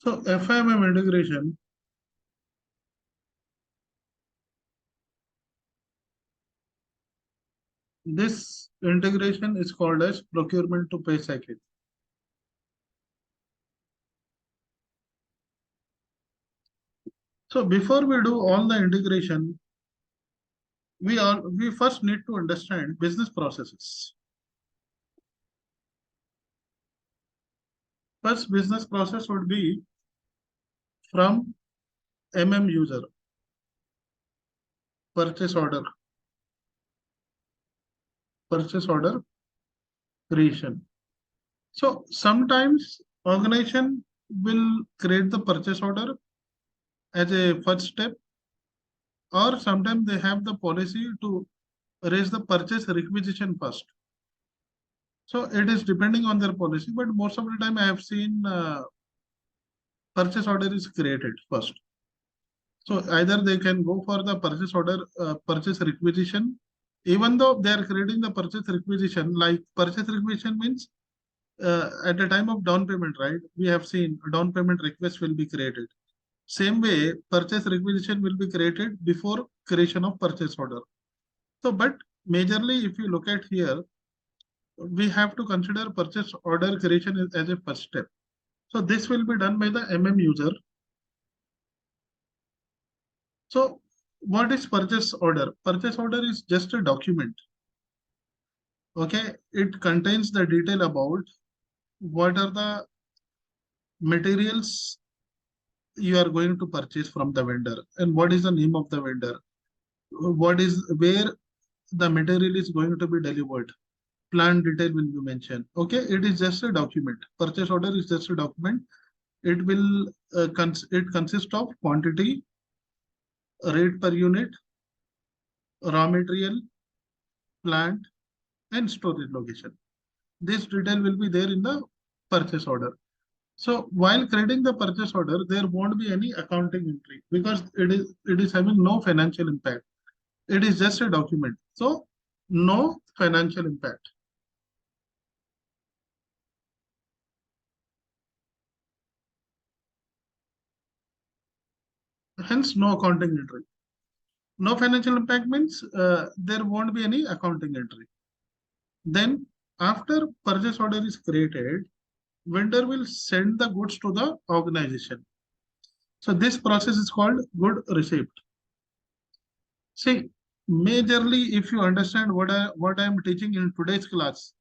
So FIMM integration, this integration is called as procurement to pay cycle. So before we do all the integration, we first need to understand business processes. First business process would be from user, purchase order, purchase order creation. So sometimes organization will create the purchase order as a first step, or sometimes they have the policy to raise the purchase requisition first. So it is depending on their policy, but most of the time I have seen purchase order is created first. So either they can go for the purchase order, purchase requisition, even though they are creating the purchase requisition. Like purchase requisition means at the time of down payment, right? We have seen a down payment request will be created. Same way, purchase requisition will be created before creation of purchase order. So, but majorly, if you look at here, we have to consider purchase order creation as a first step. So this will be done by the user. So what is purchase order? Purchase order is just a document. Okay, it contains the detail about what are the materials you are going to purchase from the vendor and what is the name of the vendor, what is where the material is going to be delivered, plant detail will be mentioned. Okay, it is just a document. Purchase order is just a document. It will it consists of quantity, rate per unit, raw material, plant, and storage location. This detail will be there in the purchase order. So while creating the purchase order, there won't be any accounting entry because it is having no financial impact. It is just a document. So no financial impact. Hence no accounting entry. No financial impact means there won't be any accounting entry. Then after purchase order is created, vendor will send the goods to the organization. So this process is called good receipt. See, majorly if you understand what I am teaching in today's class,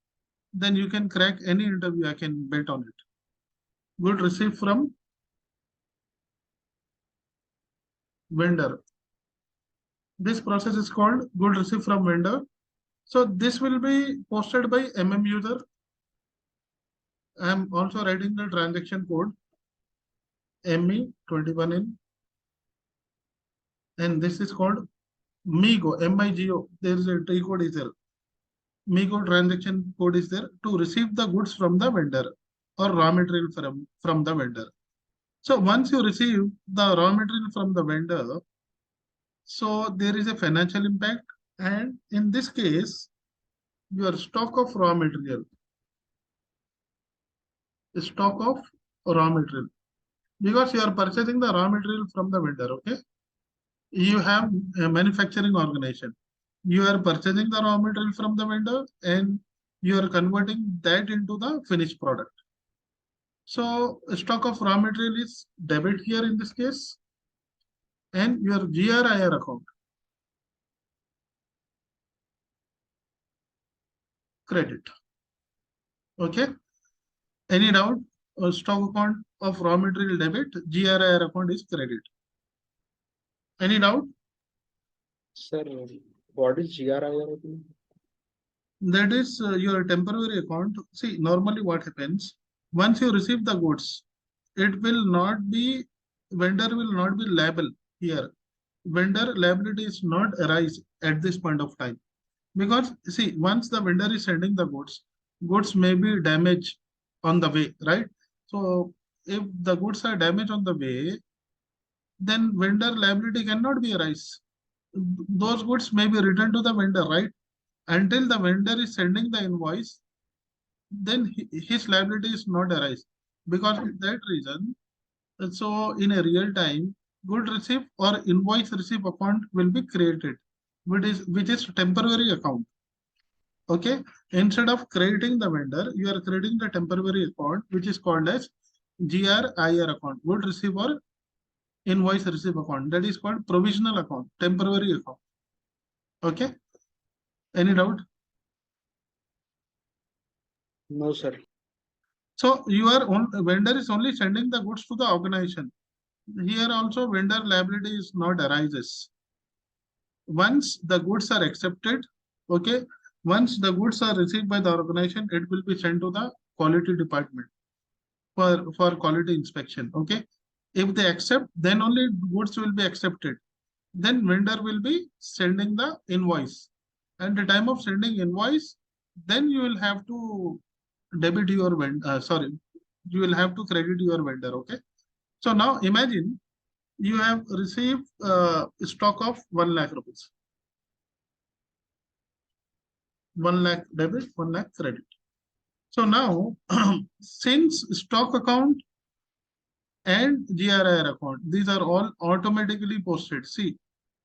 then you can crack any interview. I can bet on it. Good receipt from vendor. This process is called good receipt from vendor. So this will be posted by user. I am also writing the transaction code ME21N, and this is called MIGO, MIGO. There is a T code is there. MIGO transaction code is there to receive the goods from the vendor or raw material from the vendor. So once you receive the raw material from the vendor, so there is a financial impact, and in this case, your stock of raw material, stock of raw material, because you are purchasing the raw material from the vendor. Okay, you have a manufacturing organization. You are purchasing the raw material from the vendor and you are converting that into the finished product. So stock of raw material is debit here in this case, and your GRIR account credit. Okay. Any doubt? Stock account of raw material debit, GRIR account is credit. Any doubt? Sir, what is GRIR? That is your temporary account. See, normally what happens, once you receive the goods, it will not be, vendor will not be liable here. Vendor liability is not arise at this point of time. Because see, once the vendor is sending the goods may be damaged on the way, right? So if the goods are damaged on the way, then vendor liability cannot be arise. Those goods may be returned to the vendor, right? Until the vendor is sending the invoice, then his liability is not arise. Because of that reason, So in a real time, good receipt or invoice receipt account will be created, which is temporary account. Okay. Instead of creating the vendor, you are creating the temporary account, which is called as GRIR account, good receipt or invoice receipt account. That is called provisional account, temporary account. Okay. Any doubt? No, sir. So your own vendor is only sending the goods to the organization. Here also vendor liability is not arises. Once the goods are accepted, okay, once the goods are received by the organization, it will be sent to the quality department for quality inspection. Okay. If they accept, then only goods will be accepted. Then vendor will be sending the invoice. And the time of sending invoice, then you will have to debit your vendor. Sorry, you will have to credit your vendor. Okay. So now imagine you have received stock of 1 lakh rupees. 1 lakh debit, 1 lakh credit. So now, since stock account and GRIR account, these are all automatically posted. See,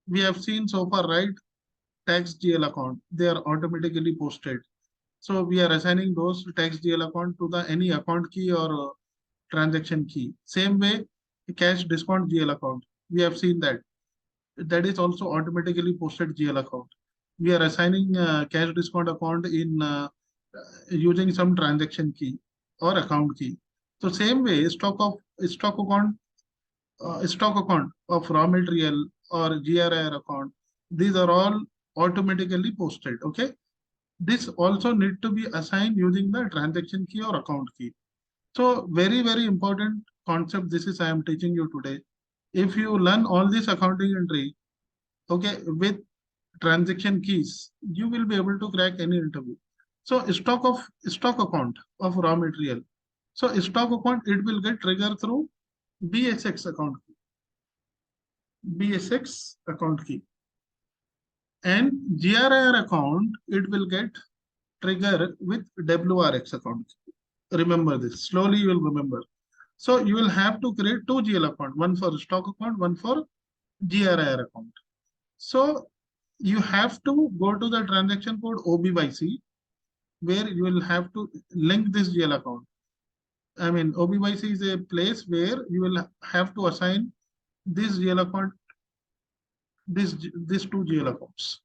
we have seen so far, right? Tax GL account, they are automatically posted. So we are assigning those tax GL account to the any account key or transaction key. Same way, cash discount GL account. We have seen that. That is also automatically posted GL account. We are assigning cash discount account in using some transaction key or account key. So same way, stock account of raw material or GRIR account, these are all automatically posted. Okay. This also need to be assigned using the transaction key or account key. So very, very important concept. This is I am teaching you today. If you learn all this accounting entry, okay, with transaction keys, you will be able to crack any interview. So stock account of raw material. So stock account, it will get triggered through BSX account key. BSX account key. And GRIR account, it will get trigger with WRX account key. Remember this. Slowly you will remember. So you will have to create two GL account, one for stock account, one for GRIR account. So you have to go to the transaction code OBYC, where you will have to link this GL account. I mean, OBYC is a place where you will have to assign this GL account, this two GL accounts,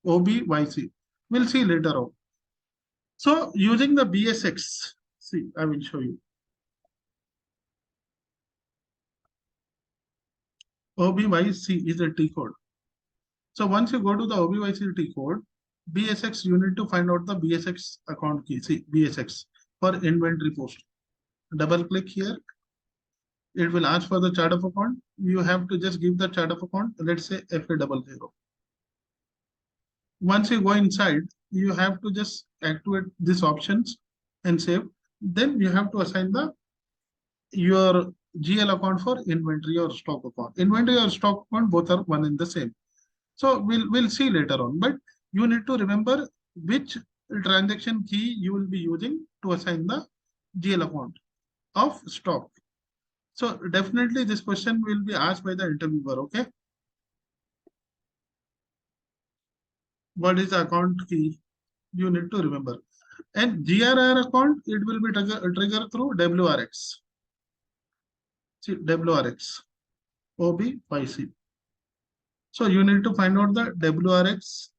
OBYC. We'll see later on. So using the BSX, see, I will show you. OBYC is a T code. So once you go to the OBYC T code, BSX, you need to find out the BSX account key. See, BSX for inventory post. Double click here. It will ask for the chart of account. You have to just give the chart of account. Let's say FA00. Once you go inside, you have to just activate these options and save. Then you have to assign your GL account for inventory or stock account. Inventory or stock account, both are one and the same. So we'll see later on. But you need to remember which transaction key you will be using to assign the GL account of stock. So definitely this question will be asked by the interviewer. Okay. What is the account key? You need to remember. And GRIR account, it will be triggered through WRX. See, WRX, OBYC. So you need to find out the WRX.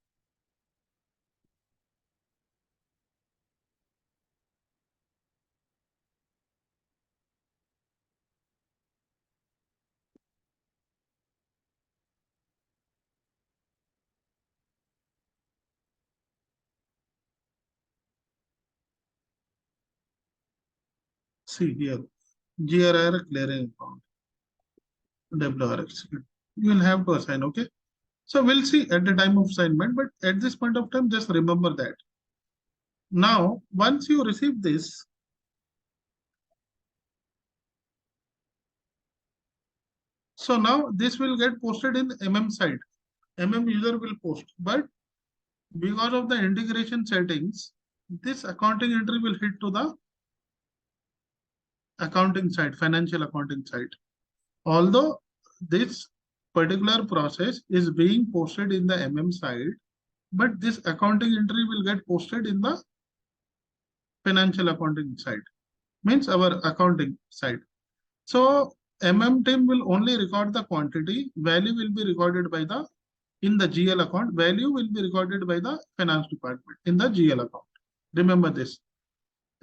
See here, GRIR clearing account, WRX. You will have to assign. Okay. So we'll see at the time of assignment, but at this point of time, just remember that. Now, once you receive this, so now this will get posted in site. User will post, but because of the integration settings, this accounting entry will hit to the accounting side, financial accounting side. Although this particular process is being posted in the side, but this accounting entry will get posted in the financial accounting side, means our accounting side. So team will only record the quantity, value will be recorded by the, in the GL account, value will be recorded by the finance department in the GL account. Remember this.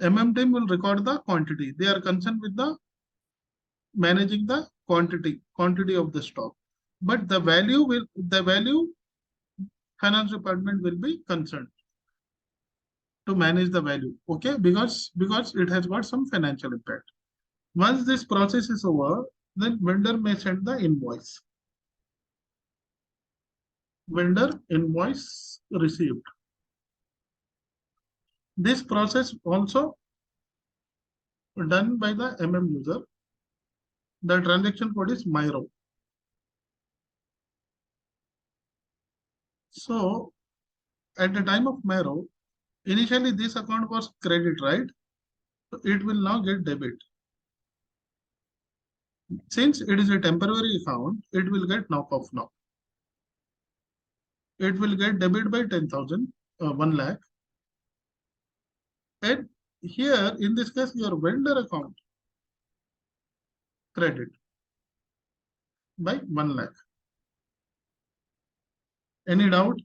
Team will record the quantity. They are concerned with the managing the quantity of the stock. But the value finance department will be concerned to manage the value. Okay, because it has got some financial impact. Once this process is over, then vendor may send the invoice. Vendor invoice received. This process also done by the user. The transaction code is MIRO. So at the time of MIRO, initially this account was credit, right? So it will now get debit. Since it is a temporary account, it will get knock off now. It will get debit by 10,000, 1 lakh. And here, in this case, your vendor account credit by 1 lakh. Any doubt?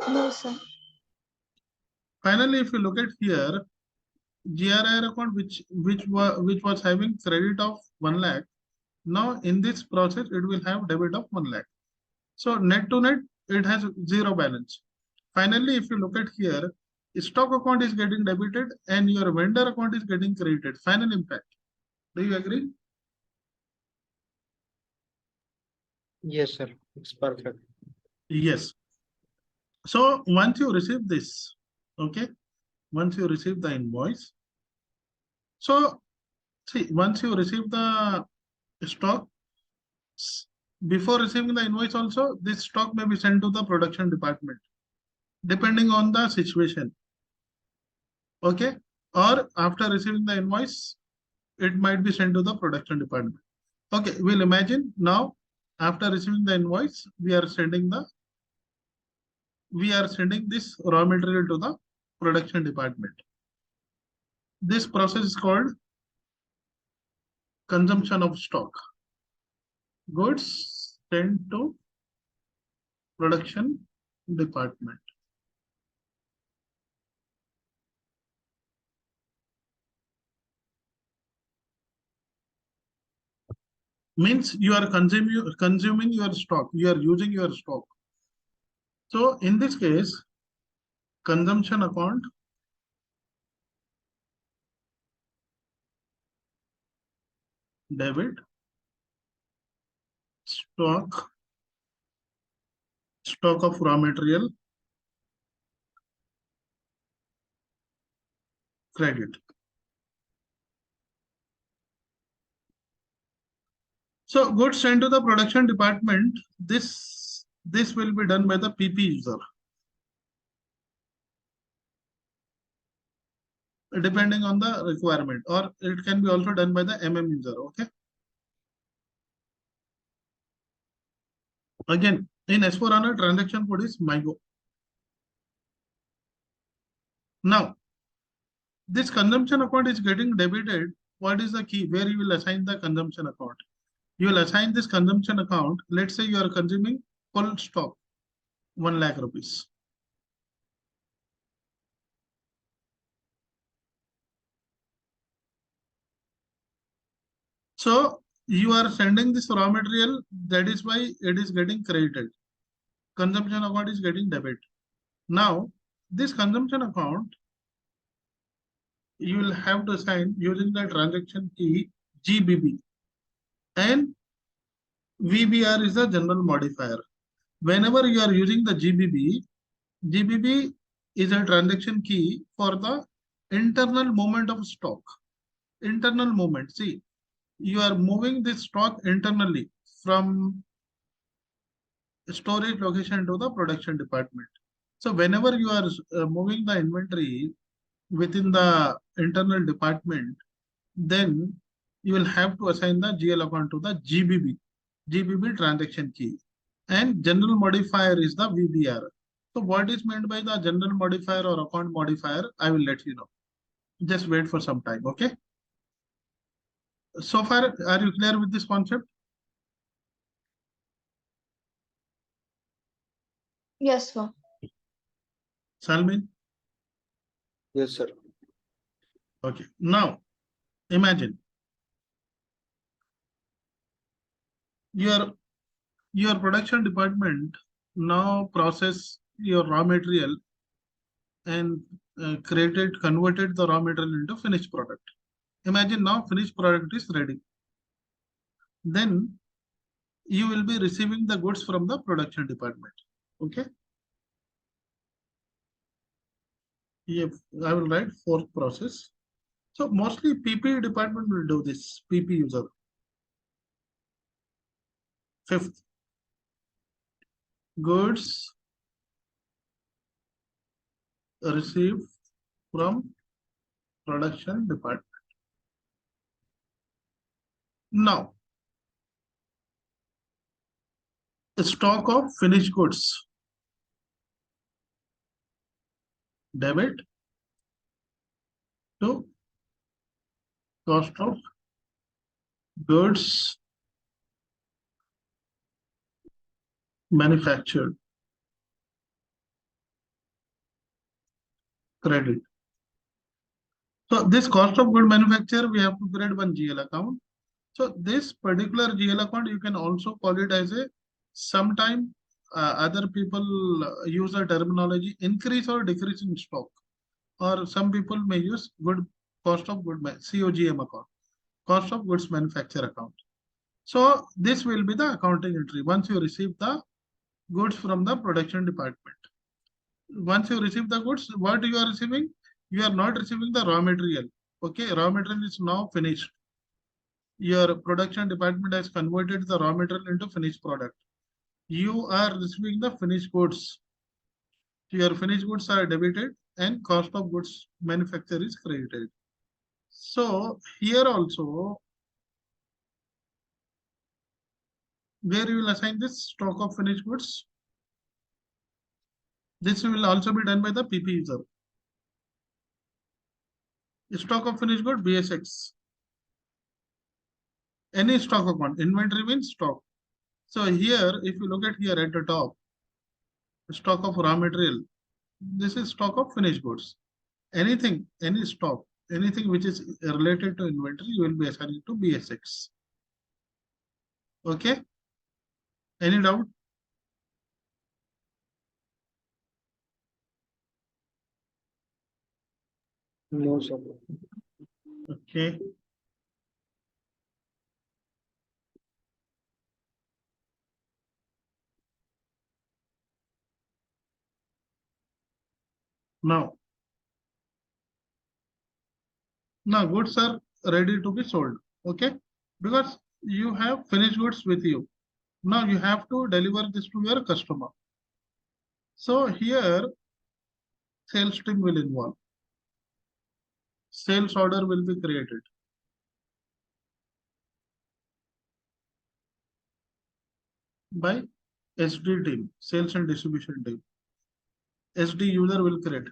No, sir. Finally, if you look at here, GRIR account which was having credit of 1 lakh, now in this process it will have debit of 1 lakh. So net to net it has zero balance. Finally, if you look at here, stock account is getting debited and your vendor account is getting credited. Final impact. Do you agree? Yes, sir. It's perfect. Yes. So once you receive this, okay, once you receive the invoice, so see, once you receive the stock, before receiving the invoice also, this stock may be sent to the production department, depending on the situation. Okay. Or after receiving the invoice, it might be sent to the production department. Okay, we'll imagine now after receiving the invoice, we are sending this raw material to the production department. This process is called consumption of stock. Goods sent to production department. Means you are consuming your stock, you are using your stock. So in this case, consumption account debit, stock of raw material credit. So goods sent to the production department, this will be done by the PP user, depending on the requirement, or it can be also done by the user. Okay. Again, in S4HANA, transaction code is MIGO. Now, this consumption account is getting debited. What is the key? Where you will assign the consumption account? You will assign this consumption account. Let's say you are consuming full stock, 1 lakh rupees. So you are sending this raw material. That is why it is getting credited. Consumption account is getting debit. Now, this consumption account, you will have to assign using the transaction key GBB. And VBR is the general modifier. Whenever you are using the GBB is a transaction key for the internal movement of stock. Internal movement. See, you are moving this stock internally from storage location to the production department. So whenever you are moving the inventory within the internal department, then you will have to assign the GL account to the GBB transaction key. And general modifier is the VBR. So what is meant by the general modifier or account modifier? I will let you know. Just wait for some time, okay? So far, are you clear with this concept? Yes, sir. Salmin? Yes, sir. Okay. Now, imagine your your production department now process your raw material and converted the raw material into finished product. Imagine now finished product is ready. Then you will be receiving the goods from the production department. Okay. Yep. I will write fourth process. So mostly PP department will do this. PP user. Fifth, goods received from production department. Now, stock of finished goods. Debit to cost of goods manufactured. Credit. So this cost of good manufacture, we have to create one GL account. So this particular GL account, you can also call it as a sometime other people use a terminology increase or decrease in stock, or some people may use good cost of good COGM account, cost of goods manufacture account. So this will be the accounting entry once you receive the goods from the production department. Once you receive the goods, what you are receiving? You are not receiving the raw material. Okay, raw material is now finished. Your production department has converted the raw material into finished product. You are receiving the finished goods. Your finished goods are debited and cost of goods manufacture is credited. So here also, where you will assign this stock of finished goods, this will also be done by the PP user. Stock of finished good BSX. Any stock account, inventory means stock. So here, if you look at here at the top, stock of raw material, this is stock of finished goods. Anything, any stock, anything which is related to inventory, you will be assigning to BSX. Okay? Any doubt? No, sir. Okay. Now goods are ready to be sold. Okay? Because you have finished goods with you. Now you have to deliver this to your customer. So here, sales team will involve. Sales order will be created. By SD team, sales and distribution team. SD user will create.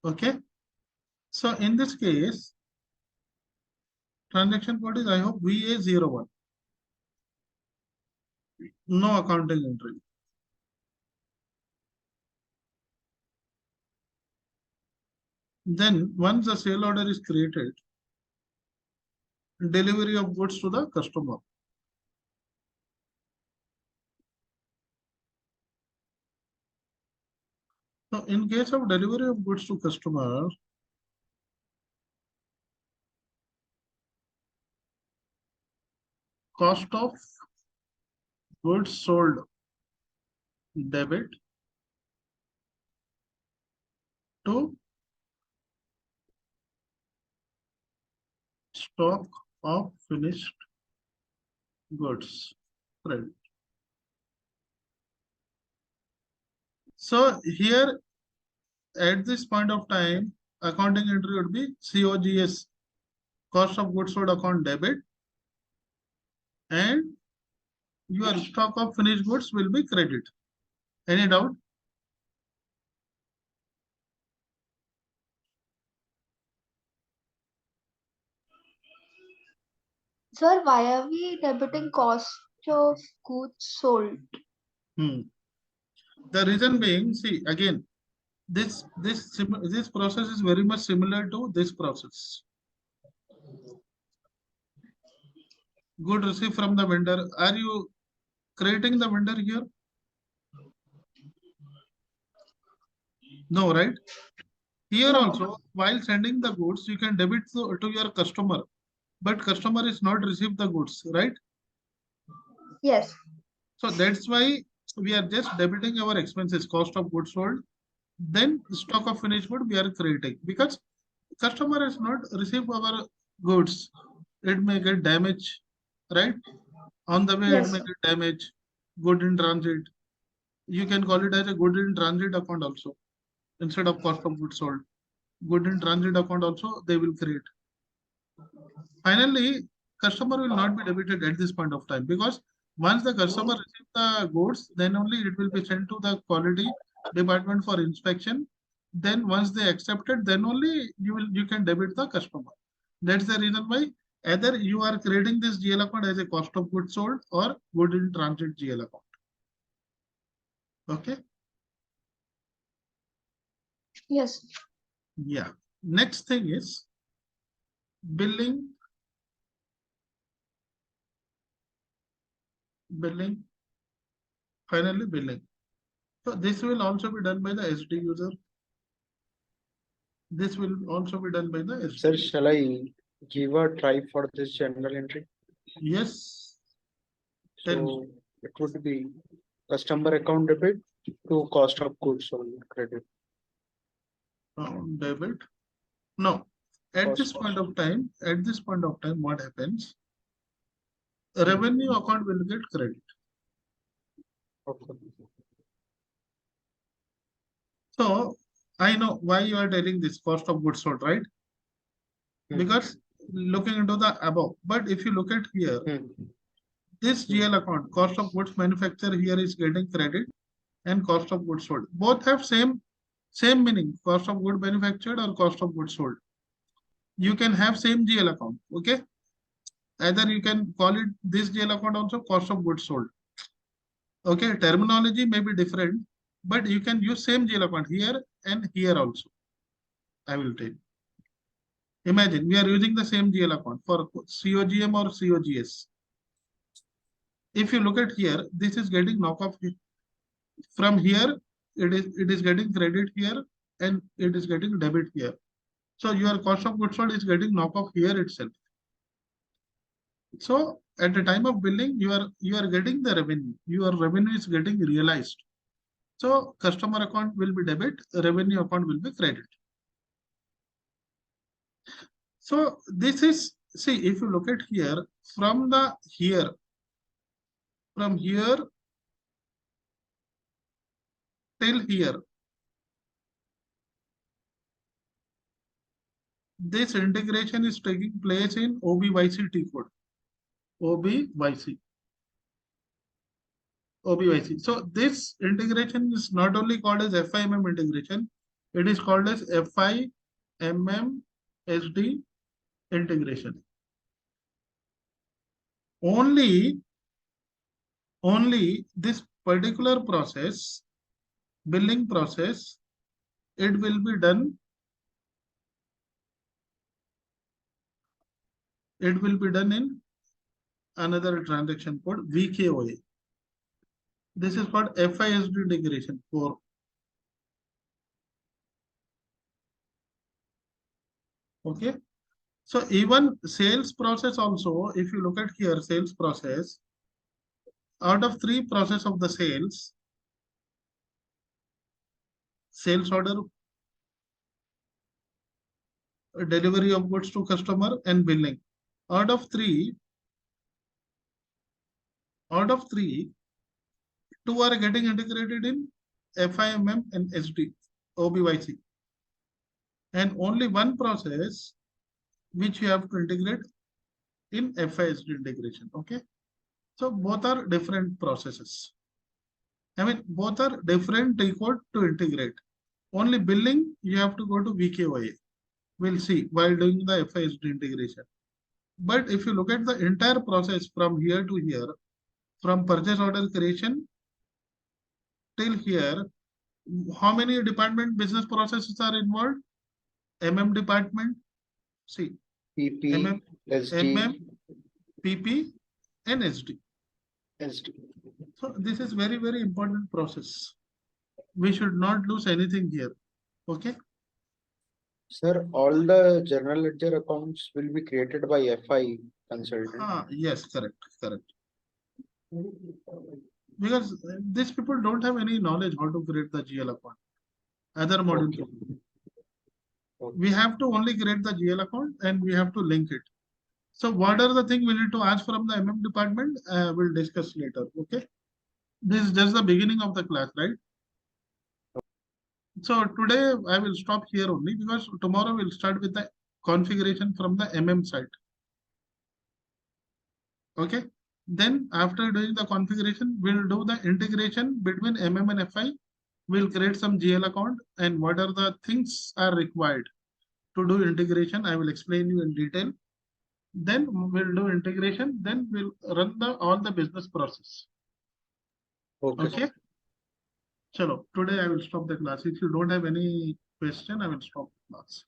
Okay. So in this case, transaction code is I hope VA01. No accounting entry. Then once the sale order is created, delivery of goods to the customer. So in case of delivery of goods to customer, cost of goods sold debit to stock of finished goods credit. So here at this point of time, accounting entry would be COGS, cost of goods sold account debit, and your stock of finished goods will be credit. Any doubt? Sir, why are we debiting cost of goods sold? The reason being, see again, this process is very much similar to this process. Good receipt from the vendor. Are you creating the vendor here? No, right? Here No. also, while sending the goods, you can debit to your customer, but customer is not received the goods, right? Yes. So that's why we are just debiting our expenses, cost of goods sold. Then stock of finished good we are creating because customer has not received our goods. It may get damaged, right? On the way, it Yes, may sir. get damaged. Good in transit. You can call it as a good in transit account also instead of cost of goods sold. Good in transit account also they will create. Finally, customer will not be debited at this point of time because once the customer receives the goods, then only it will be sent to the quality department for inspection. Then once they accept it, then only you can debit the customer. That's the reason why either you are creating this GL account as a cost of goods sold or good in transit GL account. Okay. Yes. Yeah. Next thing is billing, billing, finally billing. So this will also be done by the SD user. This will also be done by the Sir, SD. shall I give a try for this general entry? Yes, tell me. So it would be customer account debit to cost of goods sold credit. Debit. No. At this Cost. point of time, what happens? Revenue account will get credit. Okay. So I know why you are telling this cost of goods sold, right? Because looking into the above. But if you look at here, this GL account, cost of goods manufactured here is getting credit and cost of goods sold. Both have same meaning, cost of good manufactured or cost of goods sold. You can have same GL account, okay? Either you can call it this GL account also cost of goods sold. Okay, terminology may be different, but you can use same GL account here and here also. I will tell you. Imagine we are using the same GL account for COGM or COGS. If you look at here, this is getting knock off from here. It is getting credit here and it is getting debit here. So your cost of goods sold is getting knock off here itself. So at the time of billing, you are getting the revenue. Your revenue is getting realized. So customer account will be debit, revenue account will be credit. So this is, see, if you look at here, from here till here, this integration is taking place in OBYC T code. OBYC. OBYC. So this integration is not only called as FIMM integration, it is called as FIMM SD integration. Only this particular process, billing process, it will be done. It will be done in another transaction code VKOA. This is called FISD integration for. Okay. So even sales process also, if you look at here, sales process, out of three process of the sales order, delivery of goods to customer and billing. Out of three, two are getting integrated in FIMM and SD, OBYC. And only one process which you have to integrate in FISD integration. Okay. So both are different processes. I mean, both are different decode to integrate. Only billing, you have to go to VKOA. We'll see while doing the FISD integration. But if you look at the entire process from here to here, from purchase order creation till here, how many department business processes are involved? MM department, see, PP, MM, SD, PP, and SD. SD. So this is very, very important process. We should not lose anything here. Okay. Sir, all the general ledger accounts will be created by FI consultant. Yes, correct, correct. Because these people don't have any knowledge how to create the GL account. Other module. Okay. Okay. We have to only create the GL account and we have to link it. So what are the things we need to ask from the MM department? We'll discuss later. Okay. This is just the beginning of the class, right? So today I will stop here only because tomorrow we'll start with the configuration from the MM side. Okay. Then after doing the configuration, we'll do the integration between MM and FI. We'll create some GL account and what are the things are required to do integration. I will explain you in detail. Then we'll do integration. Then we'll run all the business process. Okay. Okay. Chalo, today I will stop the class. If you don't have any question, I will stop the class.